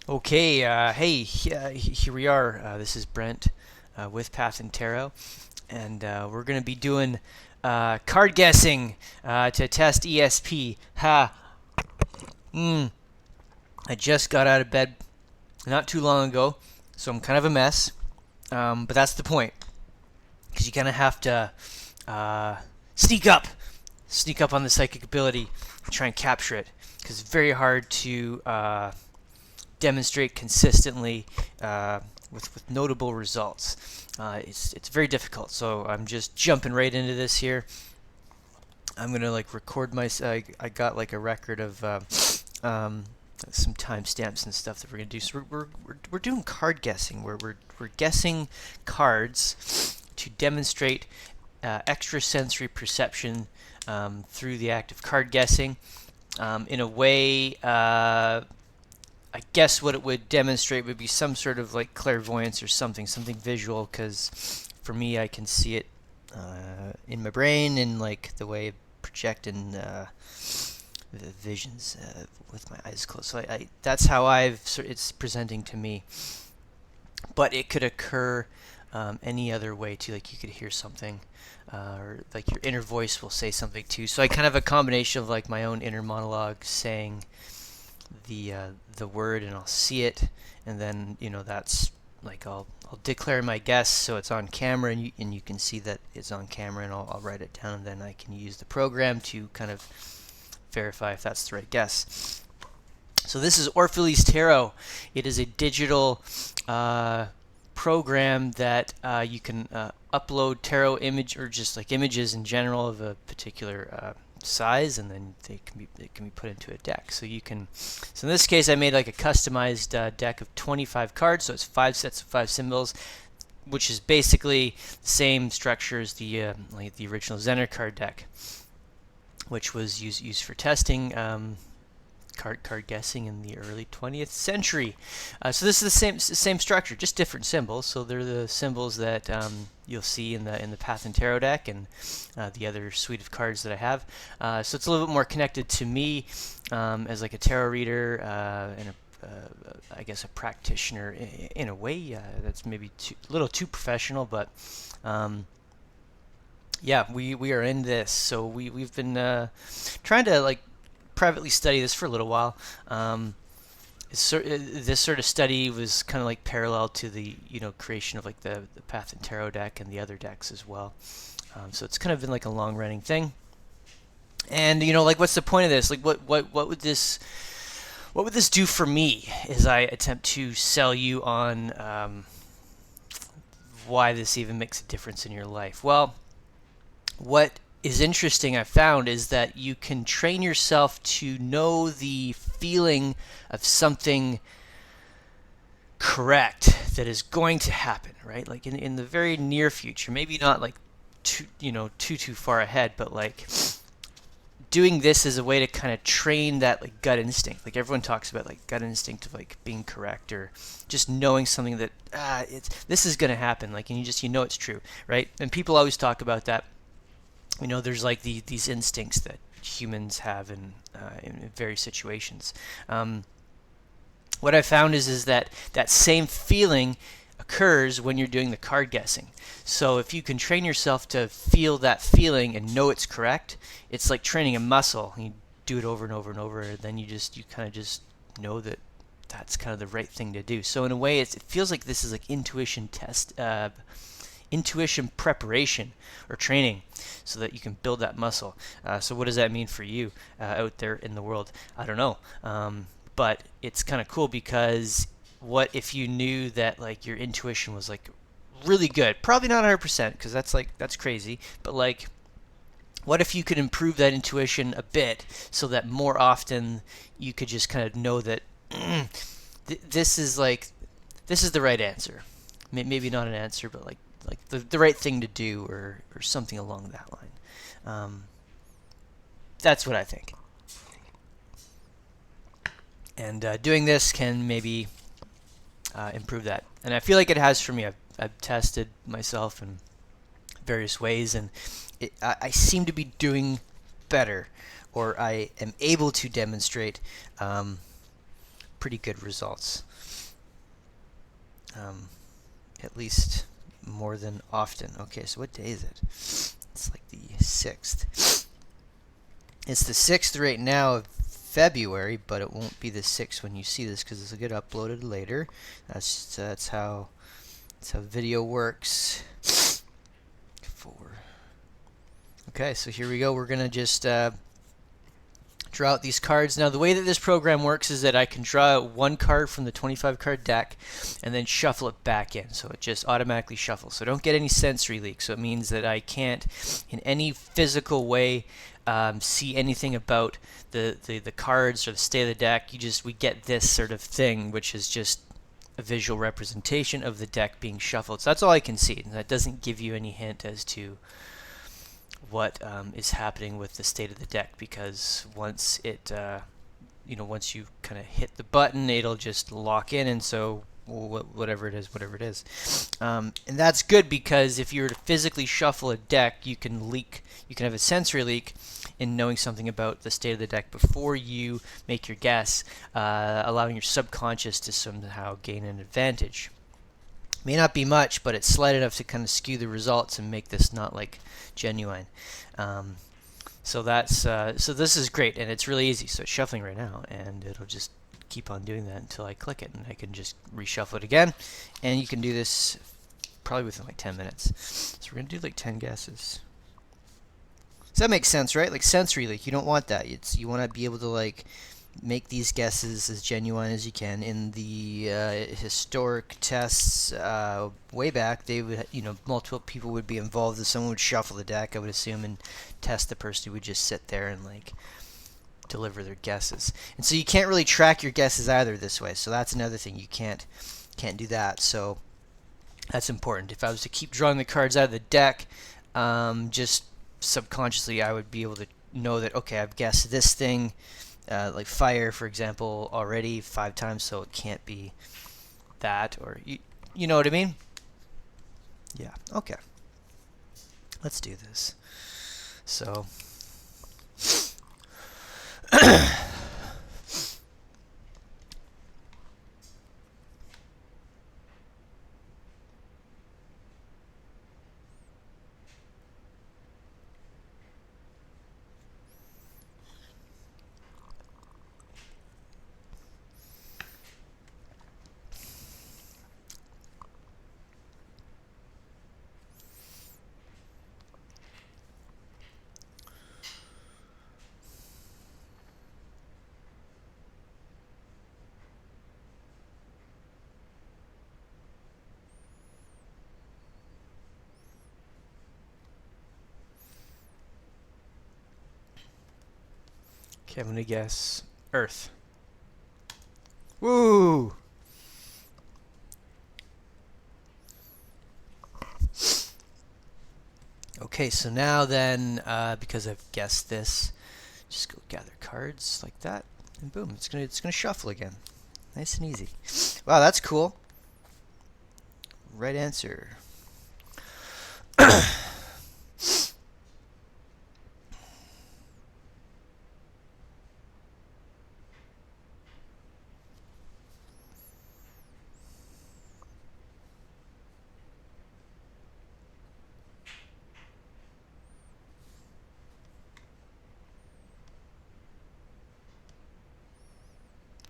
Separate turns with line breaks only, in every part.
Okay, here we are. This is Brent with PathandTarot, and we're going to be doing card guessing to test ESP. Ha! Mm, I just got out of bed not too long ago, so I'm kind of a mess. But that's the point, because you kind of have to uh, sneak up, sneak up on the psychic ability, and try and capture it, because it's very hard to demonstrate consistently with notable results. It's very difficult, so I'm just jumping right into this here. I'm gonna like record my. I got like a record of some timestamps and stuff that we're gonna do. So we're doing card guessing, where we're guessing cards to demonstrate extrasensory perception through the act of card guessing in a way. I guess what it would demonstrate would be some sort of like clairvoyance or something visual, because for me I can see it in my brain and like the way I project in the visions with my eyes closed. So that's how it's presenting to me. But it could occur any other way too. Like you could hear something, or like your inner voice will say something too. So I kind of have a combination of like my own inner monologue saying the word, and I'll see it, and then that's like I'll declare my guess so it's on camera, and you can see that it's on camera, and I'll write it down, and then I can use the program to kind of verify if that's the right guess. So this is Orpheles Tarot. It is a digital program that you can upload tarot image, or just like images in general of a particular size, and then it can be put into a deck. So in this case I made like a customized deck of 25 cards, so it's 5 sets of 5 symbols, which is basically the same structure as like the original Zener card deck, which was used for testing card guessing in the early 20th century. So this is the same structure, just different symbols. So they're the symbols that you'll see in the PathandTarot deck and the other suite of cards that I have. So it's a little bit more connected to me as like a tarot reader and I guess a practitioner in a way. That's maybe a little too professional, but yeah, we are in this. So we've been trying to like privately study this for a little while. This sort of study was kind of like parallel to the creation of like the PathandTarot deck and the other decks as well. So it's kind of been like a long running thing. And like, what's the point of this? Like, what would this do for me as I attempt to sell you on why this even makes a difference in your life? Well, what is interesting, I found, is that you can train yourself to know the feeling of something correct that is going to happen, right? Like in the very near future, maybe not like too far ahead, but like doing this is a way to kind of train that like gut instinct. Like everyone talks about like gut instinct of like being correct, or just knowing something that this is going to happen, like, and you know it's true, right? And people always talk about that. There's like these instincts that humans have in various situations. What I found is that same feeling occurs when you're doing the card guessing. So if you can train yourself to feel that feeling and know it's correct, it's like training a muscle. You do it over and over and over, and then you kind of just know that that's kind of the right thing to do. So in a way, it feels like this is like intuition preparation or training, so that you can build that muscle. So what does that mean for you out there in the world? I don't know. But it's kind of cool, because what if you knew that like your intuition was like really good? Probably not 100%, because that's crazy. But like, what if you could improve that intuition a bit, so that more often you could just kind of know that this is the right answer. Maybe not an answer, but like the right thing to do, or something along that line. That's what I think. And doing this can maybe improve that. And I feel like it has for me. I've tested myself in various ways, and I seem to be doing better, or I am able to demonstrate pretty good results. At least more than often. Okay, so what day is it? It's like the 6th. It's the 6th right now of February, but it won't be the 6th when you see this because this will get uploaded later. That's how video works. Okay, so here we go. We're gonna just draw out these cards. Now, the way that this program works is that I can draw out one card from the 25 card deck and then shuffle it back in. So it just automatically shuffles. So don't get any sensory leak. So it means that I can't, in any physical way, see anything about the cards or the state of the deck. We get this sort of thing, which is just a visual representation of the deck being shuffled. So that's all I can see. And that doesn't give you any hint as to what is happening with the state of the deck, because once it once you kind of hit the button, it'll just lock in, and so whatever it is, and that's good, because if you were to physically shuffle a deck, you can have a sensory leak in knowing something about the state of the deck before you make your guess, allowing your subconscious to somehow gain an advantage. May not be much, but it's slight enough to kind of skew the results and make this not like genuine. So this is great, and it's really easy. So it's shuffling right now, and it'll just keep on doing that until I click it, and I can just reshuffle it again. And you can do this probably within like 10 minutes. So we're gonna do like 10 guesses. Does that make sense, right? Like sensory, like you don't want that. You want to be able to like make these guesses as genuine as you can. In the historic tests way back, they would, multiple people would be involved. Someone would shuffle the deck, I would assume, and test the person who would just sit there and like deliver their guesses. And so you can't really track your guesses either this way. So that's another thing, you can't do that. So that's important. If I was to keep drawing the cards out of the deck, just subconsciously I would be able to know that, okay, I've guessed this thing, like fire, for example, already 5 times, so it can't be that, or you know what I mean? Yeah, okay. Let's do this. So okay, I'm gonna guess Earth. Woo! Okay, so now then, because I've guessed this, just go gather cards like that, and boom, it's gonna shuffle again. Nice and easy. Wow, that's cool. Right answer.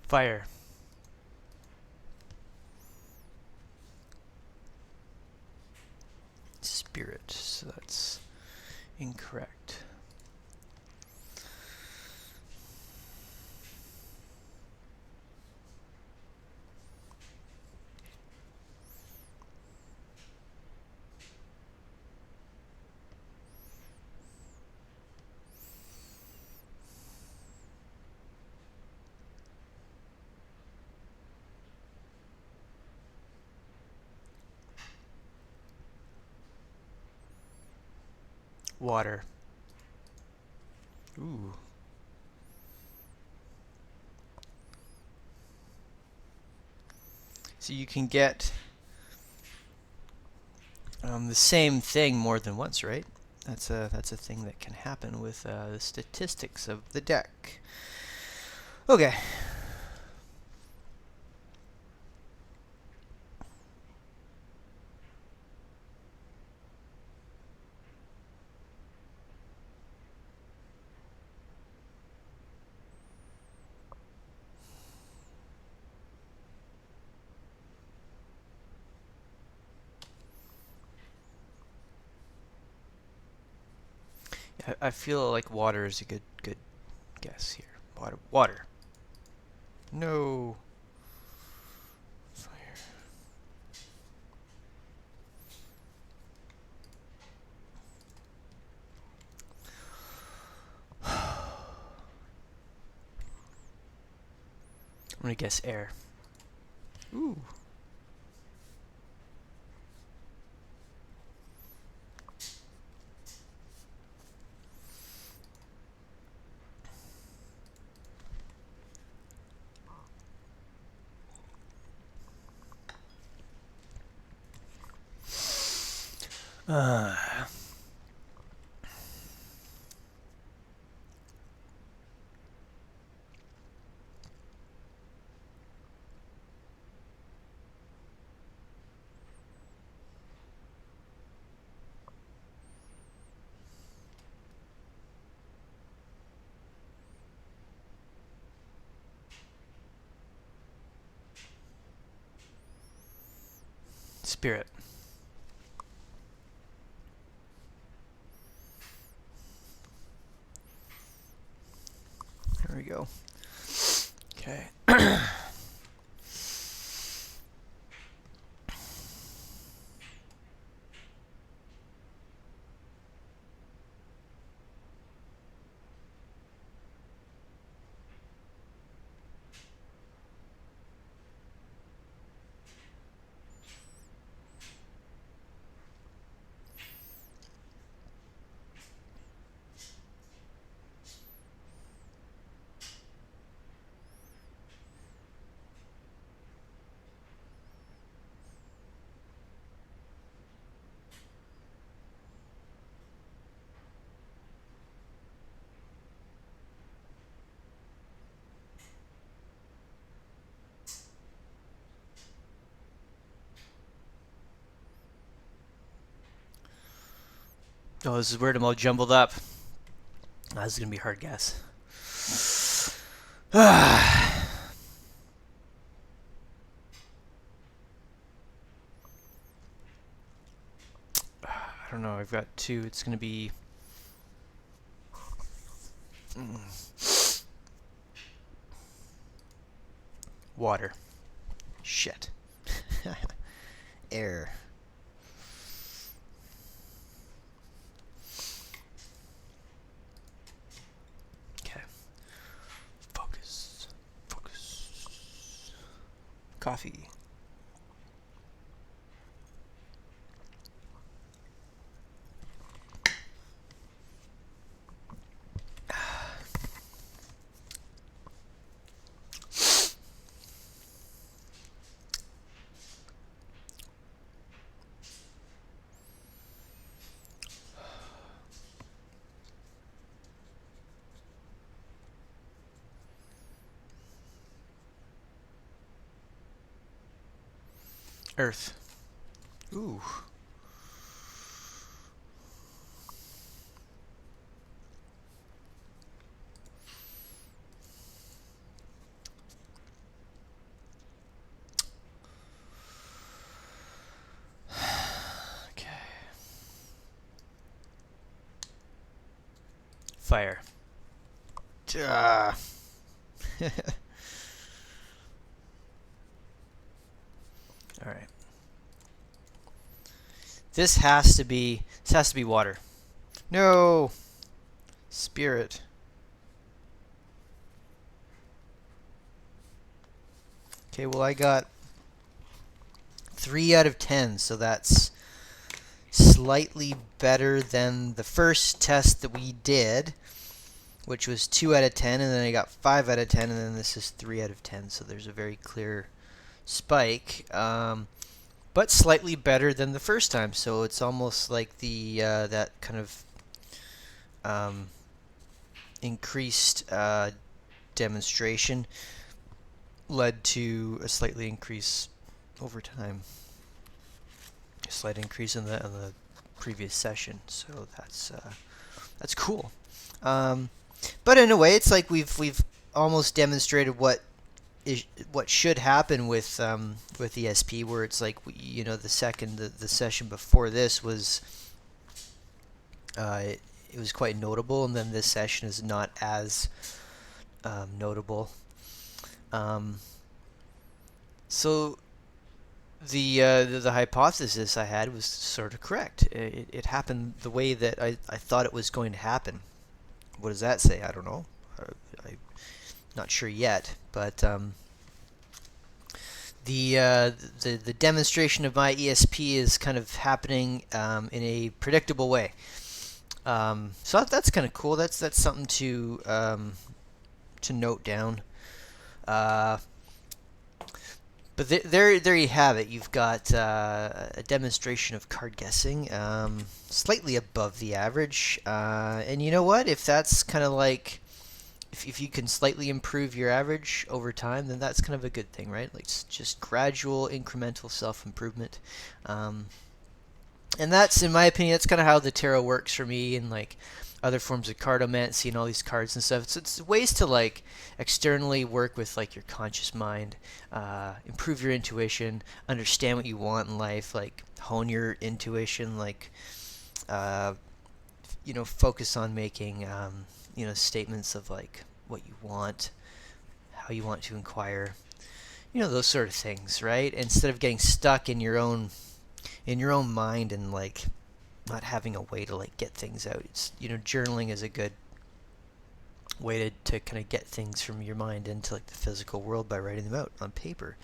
Fire. Spirit, so that's incorrect. Water. Ooh. So you can get the same thing more than once, right? That's a thing that can happen with the statistics of the deck. Okay. I feel like water is a good guess here. Water. No. Fire. I'm gonna guess air. Ooh. Uh, Spirit. There we go. Okay. Oh, this is weird. I'm all jumbled up. This is gonna be a hard guess. I don't know. I've got two. It's gonna be. Water. Shit. Air. Okay. Focus. Focus. Coffee. Earth. Ooh. Okay. Fire. All right. This has to be water. No. Spirit. Okay, well I got 3 out of 10, so that's slightly better than the first test that we did, which was 2 out of 10, and then I got 5 out of 10, and then this is 3 out of 10, so there's a very clear spike, but slightly better than the first time, so it's almost like the that kind of increased demonstration led to a slightly increase over time. A slight increase in the previous session, so that's cool. But in a way, it's like we've almost demonstrated what should happen with ESP, where it's like the session before this was it was quite notable, and then this session is not as notable. So the hypothesis I had was sort of correct. It happened the way that I thought it was going to happen. What does that say? I don't know. I'm not sure yet, but the demonstration of my ESP is kind of happening in a predictable way. So that's kind of cool. That's something to note down. But there you have it. You've got a demonstration of card guessing, slightly above the average. And you know what? If that's kind of like, if you can slightly improve your average over time, then that's kind of a good thing, right? Like just gradual, incremental self-improvement. And that's, in my opinion, that's kind of how the tarot works for me, and like other forms of cartomancy and all these cards and stuff. It's ways to like externally work with like your conscious mind, improve your intuition, understand what you want in life, like hone your intuition, like focus on making statements of like what you want, how you want to inquire, those sort of things, right? Instead of getting stuck in your own mind and like not having a way to like get things out. It's journaling is a good way to kind of get things from your mind into like the physical world by writing them out on paper.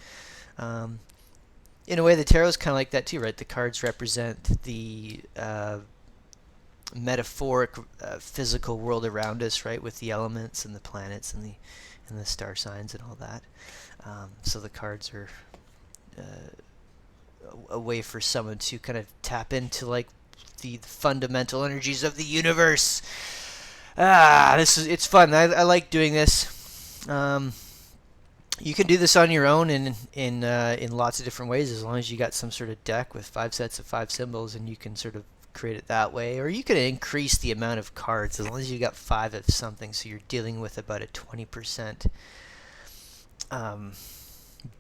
In a way, the tarot is kind of like that too, right? The cards represent the metaphoric physical world around us, right, with the elements and the planets and the star signs and all that. So the cards are a way for someone to kind of tap into like the fundamental energies of the universe. It's fun. I like doing this. You can do this on your own in lots of different ways, as long as you got some sort of deck with 5 sets of 5 symbols, and you can sort of create it that way. Or you can increase the amount of cards as long as you got 5 of something, so you're dealing with about a 20%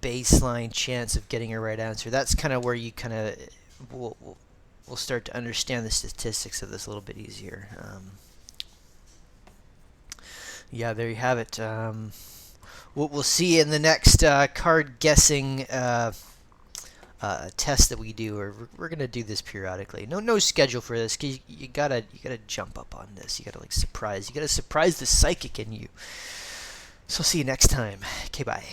baseline chance of getting a right answer. That's kind of where you kind of we'll start to understand the statistics of this a little bit easier. Yeah, there you have it. We'll see in the next card guessing test that we do, or we're gonna do this periodically. No schedule for this, 'cause you gotta jump up on this. You gotta surprise the psychic in you. So see you next time. Okay, bye.